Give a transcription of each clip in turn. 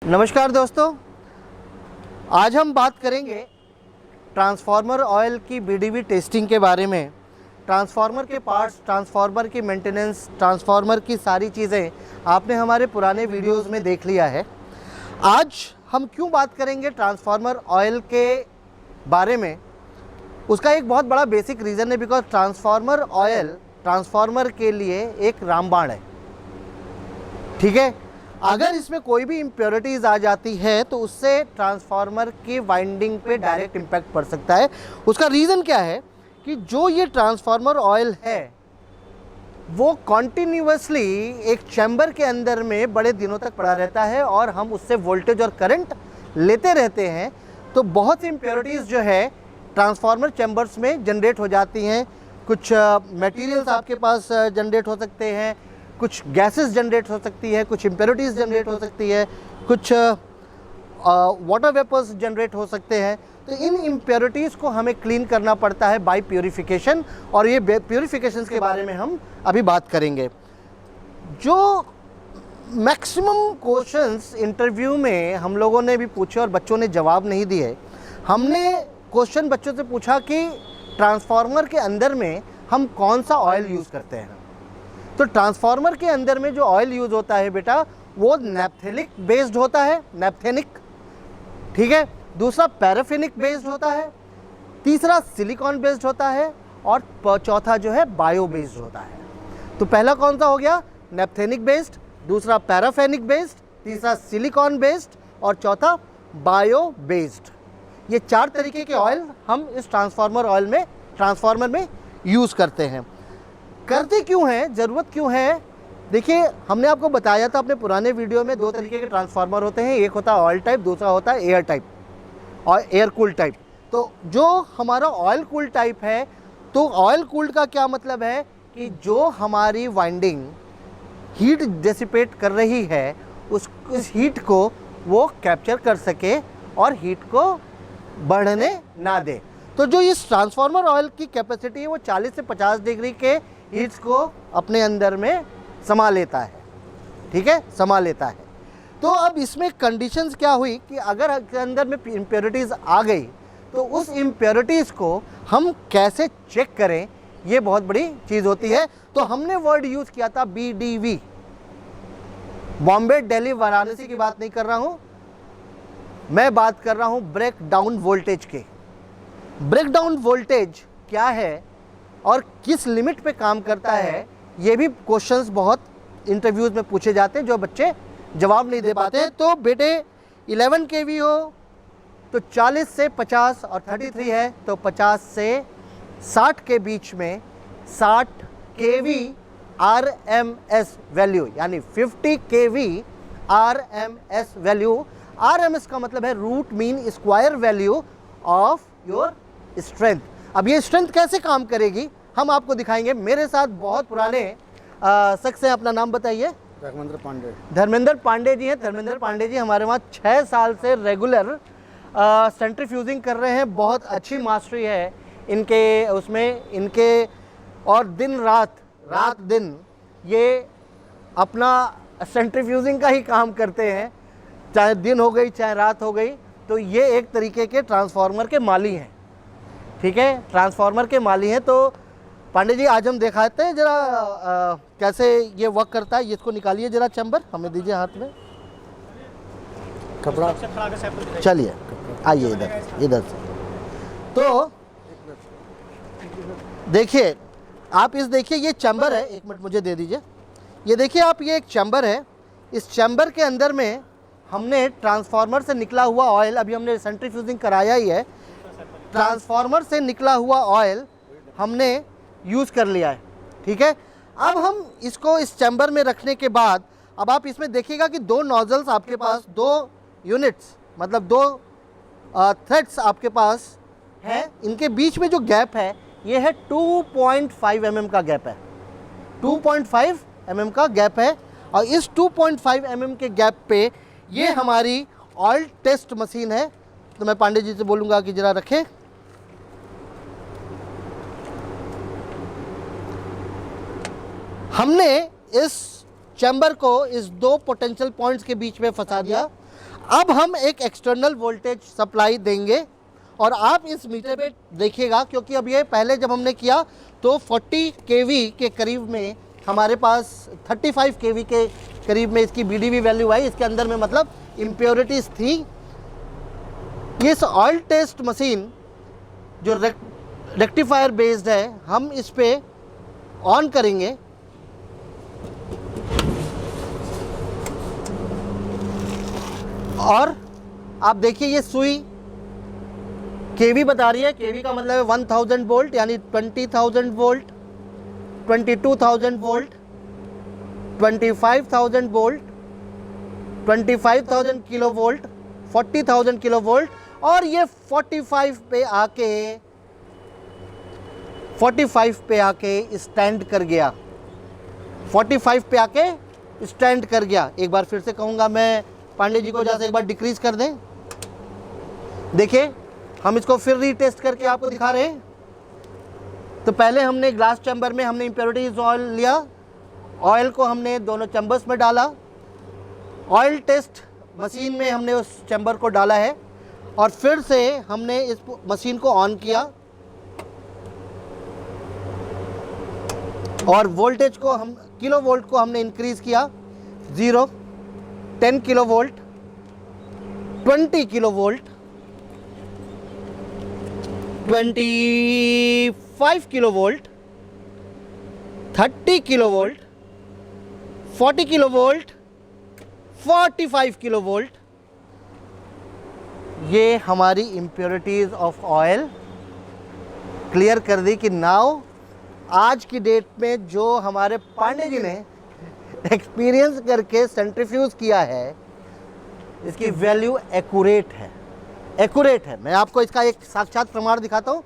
नमस्कार दोस्तों, आज हम बात करेंगे ट्रांसफार्मर ऑयल की बीडीवी टेस्टिंग के बारे में। ट्रांसफार्मर के पार्ट्स, ट्रांसफार्मर की मेंटेनेंस, ट्रांसफार्मर की सारी चीज़ें आपने हमारे पुराने वीडियोस में देख लिया है। आज हम क्यों बात करेंगे ट्रांसफार्मर ऑयल के बारे में, उसका एक बहुत बड़ा बेसिक रीज़न है। बिकॉज ट्रांसफार्मर ऑयल ट्रांसफार्मर के लिए एक रामबाण है, ठीक है। अगर इसमें कोई भी इम्प्योरिटीज़ आ जाती है तो उससे ट्रांसफार्मर की वाइंडिंग पे डायरेक्ट इम्पैक्ट पड़ सकता है। उसका रीज़न क्या है कि जो ये ट्रांसफार्मर ऑयल है वो कॉन्टिन्यूसली एक चैम्बर के अंदर में बड़े दिनों तक पड़ा रहता है और हम उससे वोल्टेज और करंट लेते रहते हैं। तो बहुत सी इम्प्योरिटीज़ जो है ट्रांसफार्मर चैम्बर्स में जनरेट हो जाती हैं। कुछ मटेरियल्स आपके पास जनरेट हो सकते हैं, कुछ गैसेस जनरेट हो सकती है, कुछ इम्प्योरिटीज़ जनरेट हो सकती है, कुछ वाटर वेपर्स जनरेट हो सकते हैं। तो इन इम्प्योरिटीज़ को हमें क्लीन करना पड़ता है बाय प्योरीफिकेशन, और ये प्योरीफिकेशंस के बारे में हम अभी बात करेंगे। जो मैक्सिमम क्वेश्चंस इंटरव्यू में हम लोगों ने भी पूछे और बच्चों ने जवाब नहीं दिए। हमने क्वेश्चन बच्चों से पूछा कि ट्रांसफार्मर के अंदर में हम कौन सा ऑयल यूज़ करते हैं। तो ट्रांसफार्मर के अंदर में जो ऑयल यूज़ होता है बेटा, वो नैप्थेनिक बेस्ड होता है, नैप्थेनिक, ठीक है। दूसरा पैराफिनिक बेस्ड होता है, तीसरा सिलिकॉन बेस्ड होता है, और चौथा जो है बायो बेस्ड होता है। तो पहला कौन सा हो गया? नैप्थेनिक बेस्ड, दूसरा पैराफिनिक बेस्ड, तीसरा सिलिकॉन बेस्ड और चौथा बायो बेस्ड। ये चार तरीके के ऑयल हम इस ट्रांसफार्मर में यूज़ करते हैं। करते क्यों हैं, ज़रूरत क्यों है? देखिए, हमने आपको बताया था अपने पुराने वीडियो में दो तरीके के ट्रांसफार्मर होते हैं। एक होता है ऑयल टाइप, दूसरा होता है एयर टाइप और एयर कूल्ड टाइप। तो जो हमारा ऑयल कूल्ड टाइप है, तो ऑयल कूल्ड का क्या मतलब है कि जो हमारी वाइंडिंग हीट डिसिपेट कर रही है उस हीट को वो कैप्चर कर सके और हीट को बढ़ने ना दे। तो जो इस ट्रांसफार्मर ऑयल की कैपेसिटी है वो 40 से 50 डिग्री के हीट्स को अपने अंदर में समा लेता है, ठीक है, समा लेता है। तो अब इसमें कंडीशंस क्या हुई कि अगर अंदर में इम्प्योरिटीज़ आ गई तो उस इम्प्योरिटीज़ को हम कैसे चेक करें, ये बहुत बड़ी चीज़ होती है। तो हमने वर्ड यूज़ किया था BDV, बॉम्बे दिल्ली वाराणसी की बात नहीं कर रहा हूँ, मैं बात कर रहा हूँ ब्रेक डाउन वोल्टेज के। ब्रेक डाउन वोल्टेज क्या है और किस लिमिट पे काम करता है, ये भी क्वेश्चंस बहुत इंटरव्यूज़ में पूछे जाते हैं जो बच्चे जवाब नहीं दे पाते हैं। तो बेटे 11 kV हो तो 40 से 50 और 33 है तो 50 से 60 के बीच में 60 kV RMS वैल्यू, यानी 50 kV RMS वैल्यू। RMS का मतलब है root mean square value of your strength. अब ये स्ट्रेंथ कैसे काम करेगी हम आपको दिखाएंगे। मेरे साथ बहुत पुराने शख्स हैं, अपना नाम बताइए। धर्मेंद्र पांडे। धर्मेंद्र पांडे जी हैं। धर्मेंद्र पांडे जी हमारे वहाँ 6 साल से रेगुलर सेंट्रीफ्यूजिंग कर रहे हैं। बहुत अच्छी मास्टरी है इनके उसमें, इनके, और दिन रात दिन ये अपना सेंट्रीफ्यूजिंग का ही काम करते हैं, चाहे दिन हो गई चाहे रात हो गई। तो ये एक तरीके के ट्रांसफार्मर के माली हैं, ठीक है, ट्रांसफार्मर के माली हैं। तो पांडे जी आज हम दिखाते हैं जरा कैसे ये वर्क करता है। इसको निकालिए जरा, चैम्बर हमें दीजिए हाथ में, कपड़ा। चलिए आइए इधर से। तो देखिए, आप इस देखिए, ये चैम्बर है, एक मिनट मुझे दे दीजिए। ये देखिए आप, ये एक चैम्बर है। इस चैम्बर के अंदर में हमने ट्रांसफार्मर से निकला हुआ ऑयल, अभी हमने सेंट्रीफ्यूजिंग कराया ही है, ट्रांसफार्मर से निकला हुआ ऑयल हमने यूज़ कर लिया है, ठीक है। अब हम इसको इस चैम्बर में रखने के बाद, अब आप इसमें देखिएगा कि दो नोजल्स आपके पास, दो यूनिट्स मतलब दो थ्रेड्स आपके पास हैं। इनके बीच में जो गैप है ये है 2.5 mm का गैप है, 2.5 mm का गैप है। और इस 2.5 mm के गैप पे ये हमारी ऑयल टेस्ट मशीन है। तो मैं पांडे जी से बोलूँगा कि ज़रा रखें। हमने इस चैम्बर को इस दो पोटेंशियल पॉइंट्स के बीच में फंसा दिया अब हम एक एक्सटर्नल वोल्टेज सप्लाई देंगे और आप इस मीटर पे देखिएगा, क्योंकि अब ये पहले जब हमने किया तो 40 kV के करीब में हमारे पास 35 kV के करीब में इसकी BDV वैल्यू आई। इसके अंदर में मतलब इम्प्योरिटीज़ थी। इस ऑयल टेस्ट मशीन जो रेक्टिफायर बेस्ड है, हम इस पे ऑन करेंगे और आप देखिए ये सुई केवी बता रही है। केवी का मतलब है 1000 वोल्ट, यानी 20,000 volt, 22,000 volt, 25,000 volt, 25,000 kilo volt, 40,000 kilo volt, और ये 45 पे आके स्टैंड कर गया। 45 पे आके स्टैंड कर गया। एक बार फिर से कहूँगा मैं पांडे जी को, जैसे एक बार डिक्रीज कर दें। देखिए हम इसको फिर रीटेस्ट करके आपको दिखा रहे हैं। तो पहले हमने ग्लास चैम्बर में हमने इम्प्योरिटीज ऑयल लिया, ऑयल को हमने दोनों चैम्बर्स में डाला, ऑयल टेस्ट मशीन में हमने उस चैम्बर को डाला है और फिर से हमने इस मशीन को ऑन किया और वोल्टेज को हम किलो वोल्ट को हमने इंक्रीज किया। 0, 10 kilo volt, 20 kilo volt, 25 kilo volt, 30 kilo volt, 40 kilo volt, 45 kilo volt. ये हमारी इम्प्योरिटीज ऑफ ऑयल क्लियर कर दी कि नाउ आज की डेट में जो हमारे पांडे जी ने एक्सपीरियंस करके सेंट्रीफ्यूज किया है, इसकी वैल्यू एक्यूरेट है। एक्यूरेट है। मैं आपको इसका एक साक्षात प्रमाण दिखाता हूँ।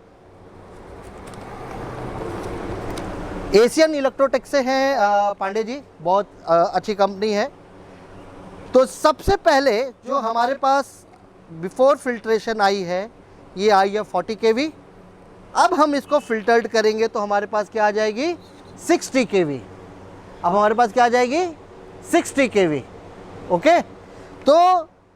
एशियन इलेक्ट्रोटेक से हैं पांडे जी, बहुत अच्छी कंपनी है। तो सबसे पहले जो हमारे पास बिफोर फिल्ट्रेशन आई है, ये आई है 40 kV। अब हम इसको फिल्टर्ड करेंगे तो हमारे पास क्या आ जाएगी, 60 kV। अब हमारे पास क्या आ जाएगी, 60 kV। ओके, तो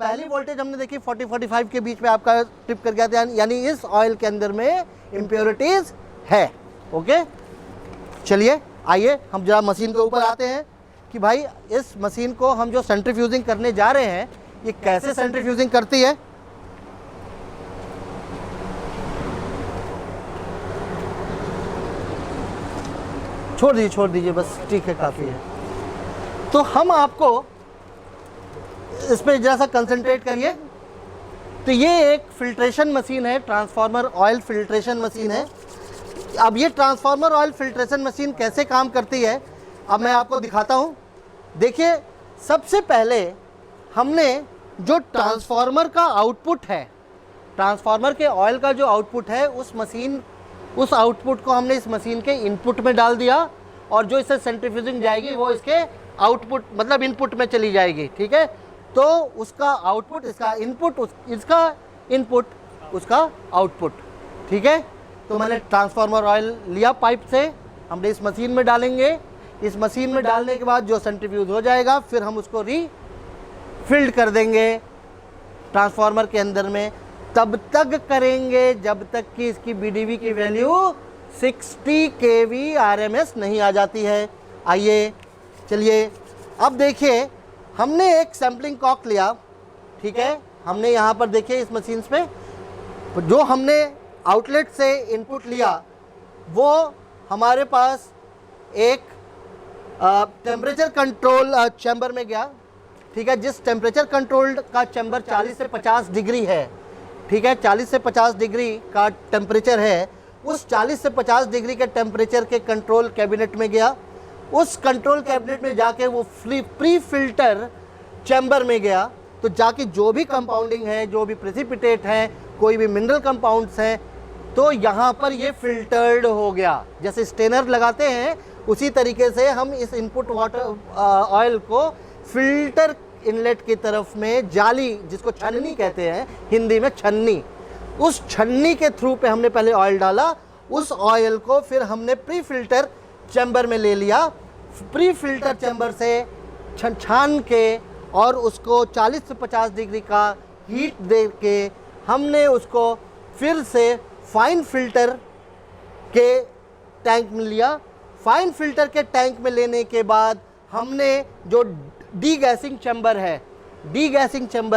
पहली वोल्टेज हमने देखी 40-45 के बीच में आपका ट्रिप कर गया था, यानी इस ऑयल के अंदर में इम्प्योरिटीज है। ओके, चलिए आइए हम जरा मशीन के ऊपर आते हैं कि भाई इस मशीन को हम जो सेंट्रीफ्यूजिंग करने जा रहे हैं, ये कैसे सेंट्रीफ्यूजिंग करती है। छोड़ दीजिए बस, ठीक है, काफ़ी है। तो हम आपको इस पर जरा सा कंसंट्रेट करिए। तो ये एक फिल्ट्रेशन मशीन है, ट्रांसफार्मर ऑयल फिल्ट्रेशन मशीन है। अब ये ट्रांसफार्मर ऑयल फिल्ट्रेशन मशीन कैसे काम करती है, अब मैं आपको दिखाता हूँ। देखिए, सबसे पहले हमने जो ट्रांसफार्मर का आउटपुट है, ट्रांसफार्मर के ऑयल का जो आउटपुट है, उस आउटपुट को हमने इस मशीन के इनपुट में डाल दिया और जो इससे सेंट्रीफ्यूजिंग जाएगी वो इसके आउटपुट मतलब इनपुट में चली जाएगी। ठीक है, तो उसका आउटपुट इसका इनपुट, इसका इनपुट उसका आउटपुट। ठीक है, तो मैंने ट्रांसफार्मर ऑयल लिया पाइप से, हमने इस मशीन में डालेंगे। इस मशीन में डालने के बाद जो सेंट्रीफ्यूज हो जाएगा, फिर हम उसको रीफिल्ड कर देंगे ट्रांसफार्मर के अंदर में। तब तक करेंगे जब तक कि इसकी BDV की वैल्यू 60 kV RMS नहीं आ जाती है। आइए चलिए, अब देखिए हमने एक सैम्पलिंग कॉक लिया। ठीक है, हमने यहाँ पर देखिए इस मशीन पे जो हमने आउटलेट से इनपुट लिया, वो हमारे पास एक टेम्परेचर कंट्रोल चैम्बर में गया। ठीक है, जिस टेम्परेचर कंट्रोल्ड का चैम्बर 40 से 50 डिग्री है, ठीक है, 40 से 50 डिग्री का टेम्परेचर है, उस 40 से 50 डिग्री के टेम्परेचर के कंट्रोल कैबिनेट में गया। उस कंट्रोल कैबिनेट में जाके वो प्री फिल्टर चैम्बर में गया। तो जाके जो भी कंपाउंडिंग है, जो भी प्रेसिपिटेट है, कोई भी मिनरल कंपाउंड्स हैं, तो यहाँ पर ये फिल्टर्ड हो गया। जैसे स्टेनर लगाते हैं, उसी तरीके से हम इस इनपुट वाटर ऑयल को फिल्टर इनलेट की तरफ में जाली, जिसको छन्नी कहते हैं हिंदी में, छन्नी, उस छन्नी के थ्रू पे हमने पहले ऑयल डाला। उस ऑयल को फिर हमने प्री फिल्टर चैम्बर में ले लिया। प्री फिल्टर चैम्बर से छान के और उसको 40 से 50 डिग्री का हीट दे के हमने उसको फिर से फाइन फिल्टर के टैंक में लिया। फाइन फिल्टर के टैंक में लेने के बाद हमने जो डीगैसिंग चैम्बर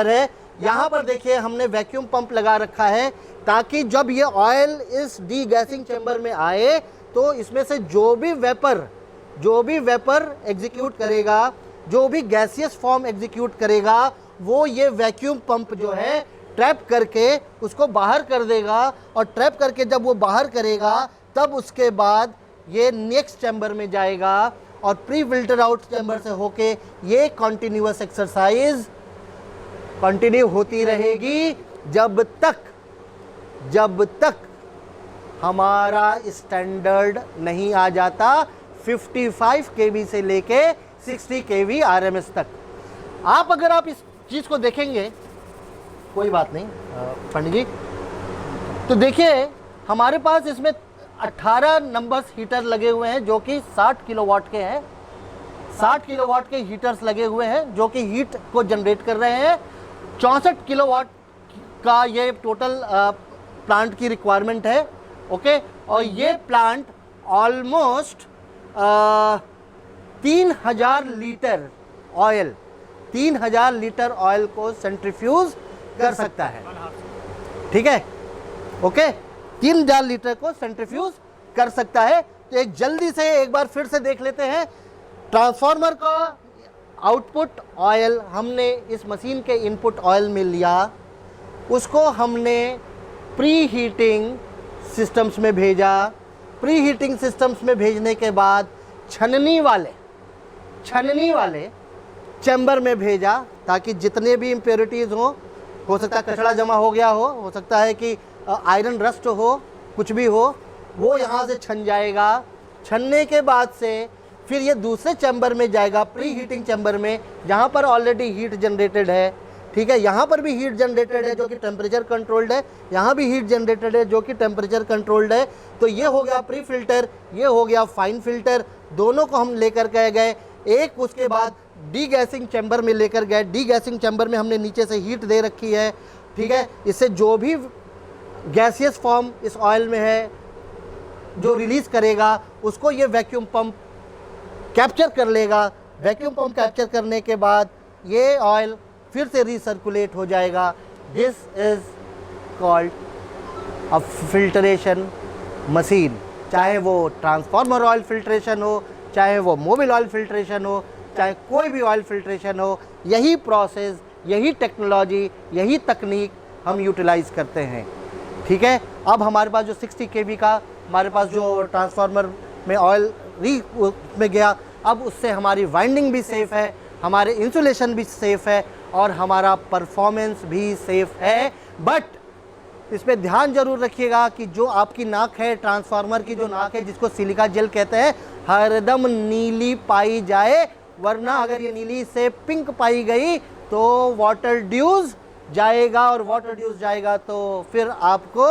है, यहाँ पर देखिए हमने वैक्यूम पंप लगा रखा है, ताकि जब ये ऑयल इस डीगैसिंग चैम्बर में आए तो इसमें से जो भी वेपर एग्जीक्यूट करेगा, जो भी गैसियस फॉर्म एग्जीक्यूट करेगा, वो ये वैक्यूम पंप जो है ट्रैप करके उसको बाहर कर देगा। और ट्रैप करके जब वो बाहर करेगा तब उसके बाद ये नेक्स्ट चैम्बर में जाएगा और प्री फिल्टर आउट चैम्बर से होके ये कॉन्टिन्यूअस एक्सरसाइज कंटिन्यू होती रहेगी जब तक हमारा स्टैंडर्ड नहीं आ जाता 55 kV से लेके 60 kV RMS तक। अगर आप इस चीज़ को देखेंगे, कोई बात नहीं पंडित जी, तो देखिए हमारे पास इसमें 18 नंबर्स हीटर लगे हुए हैं जो कि 60 किलोवाट के हैं। 60 किलोवाट के हीटर्स लगे हुए हैं जो कि हीट को जनरेट कर रहे हैं। 64 किलोवाट का ये टोटल प्लांट की रिक्वायरमेंट है। ओके, और ये प्लांट ऑलमोस्ट 3000 लीटर ऑयल को सेंट्रीफ्यूज कर सकता है। ठीक है, ओके, 3000 लीटर को सेंट्रीफ्यूज कर सकता है। तो एक जल्दी से एक बार फिर से देख लेते हैं। ट्रांसफार्मर का आउटपुट ऑयल हमने इस मशीन के इनपुट ऑयल में लिया, उसको हमने प्री हीटिंग सिस्टम्स में भेजा। प्री हीटिंग सिस्टम्स में भेजने के बाद छननी वाले चैम्बर में भेजा, ताकि जितने भी इम्प्योरिटीज़ हो सकता है कचरा जमा हो गया हो सकता है कि आयरन रस्ट हो, कुछ भी हो, वो यहाँ से छन जाएगा। छनने के बाद से फिर ये दूसरे चैम्बर में जाएगा, प्री हीटिंग चैम्बर में, जहाँ पर ऑलरेडी हीट जनरेटेड है। ठीक है, यहाँ पर भी हीट जनरेटेड है जो कि टेम्परेचर कंट्रोल्ड है, यहाँ भी हीट जनरेटेड है जो कि टेम्परेचर कंट्रोल्ड है। तो ये हो गया प्री फिल्टर, ये हो गया फाइन फिल्टर, दोनों को हम लेकर के गए। एक उसके बाद डीगैसिंग चैम्बर में लेकर गए। डीगैसिंग चैम्बर में हमने नीचे से हीट दे रखी है। ठीक है, इससे जो भी गैसियस फॉर्म इस ऑयल में है जो रिलीज़ करेगा, उसको ये वैक्यूम पंप कैप्चर कर लेगा। वैक्यूम पंप कैप्चर करने के बाद ये ऑयल फिर से रिसर्कुलेट हो जाएगा। This is called a filtration machine. चाहे वो ट्रांसफार्मर ऑयल फिल्ट्रेशन हो, चाहे वो मोबिल ऑयल फिल्ट्रेशन हो, चाहे कोई भी ऑयल फिल्ट्रेशन हो, यही प्रोसेस, यही टेक्नोलॉजी, यही तकनीक हम यूटिलाइज़ करते हैं। ठीक है, अब हमारे पास जो 60 kV का हमारे पास जो ट्रांसफार्मर में ऑयल में गया, अब उससे हमारी वाइंडिंग भी सेफ़ है, हमारे इंसुलेशन भी सेफ़ है और हमारा परफॉर्मेंस भी सेफ़ है। बट इस पर ध्यान जरूर रखिएगा कि जो आपकी नाक है, ट्रांसफार्मर की जो नाक है, जिसको सिलिका जेल कहते हैं, हरदम नीली पाई जाए, वरना अगर ये नीली से पिंक पाई गई तो वाटर ड्यूज जाएगा, और वाटर ड्यूज जाएगा तो फिर आपको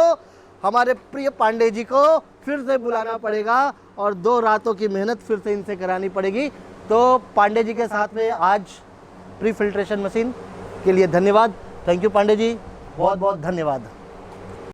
हमारे प्रिय पांडे जी को फिर से बुलाना पड़ेगा और 2 रातों की मेहनत फिर से इनसे करानी पड़ेगी। तो पांडे जी के साथ में आज प्री फिल्ट्रेशन मशीन के लिए धन्यवाद। थैंक यू पांडे जी, बहुत बहुत धन्यवाद।